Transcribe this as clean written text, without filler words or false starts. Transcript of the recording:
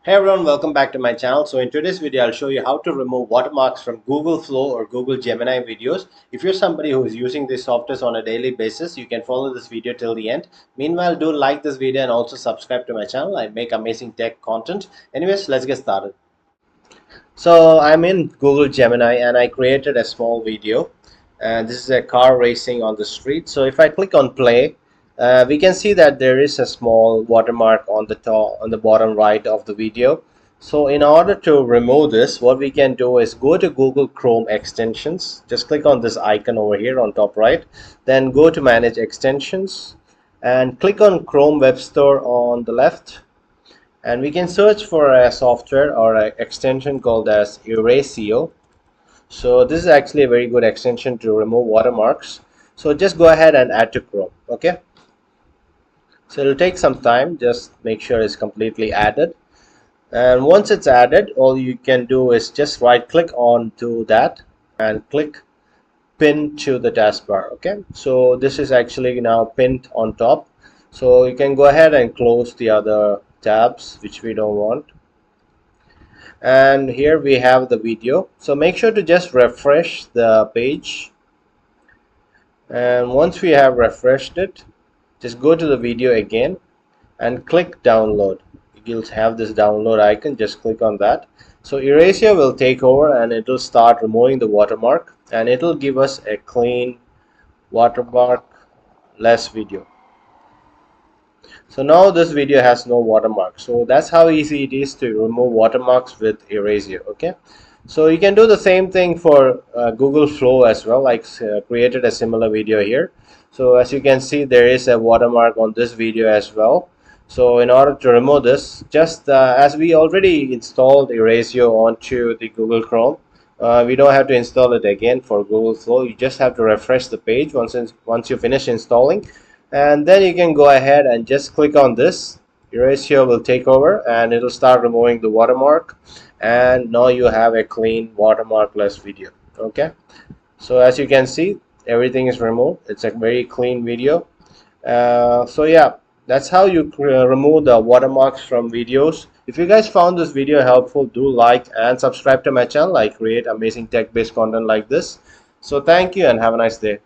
Hey everyone, welcome back to my channel. So in today's video, I'll show you how to remove watermarks from Google Flow or Google Gemini videos. If you're somebody who is using these softwares on a daily basis, you can follow this video till the end. Meanwhile, do like this video and also subscribe to my channel. I make amazing tech content. Anyways, let's get started. So I'm in Google Gemini and I created a small video. And this is a car racing on the street. So if I click on play, we can see that there is a small watermark on the top, on the bottom right of the video. So in order to remove this, what we can do is go to Google Chrome extensions. Just click on this icon over here on top right. Then go to manage extensions and click on Chrome Web Store on the left, and we can search for a software or an extension called as Erasio. So this is actually a very good extension to remove watermarks. So just go ahead and add to Chrome. Okay, so it'll take some time. Just make sure it's completely added, and once it's added, all you can do is just right click onto that and click pin to the taskbar. Okay, so this is actually now pinned on top, so you can go ahead and close the other tabs which we don't want. And here we have the video, so make sure to just refresh the page, and once we have refreshed it, just go to the video again and click download. You'll have this download icon, just click on that. So Erasio will take over and it will start removing the watermark, and it will give us a clean watermark less video. So now this video has no watermark. So that's how easy it is to remove watermarks with Erasio. Okay, so you can do the same thing for Google Flow as well. Like created a similar video here. So as you can see, there is a watermark on this video as well. So in order to remove this, just as we already installed Erasio onto the Google Chrome, we don't have to install it again for Google Flow. You just have to refresh the page once you finish installing, and then you can go ahead and just click on this. Erasio will take over and it'll start removing the watermark, and now you have a clean watermarkless video. Okay, so as you can see, everything is removed. It's a very clean video. So yeah, that's how you remove the watermarks from videos. If you guys found this video helpful, do like and subscribe to my channel. I create amazing tech based content like this. So thank you and have a nice day.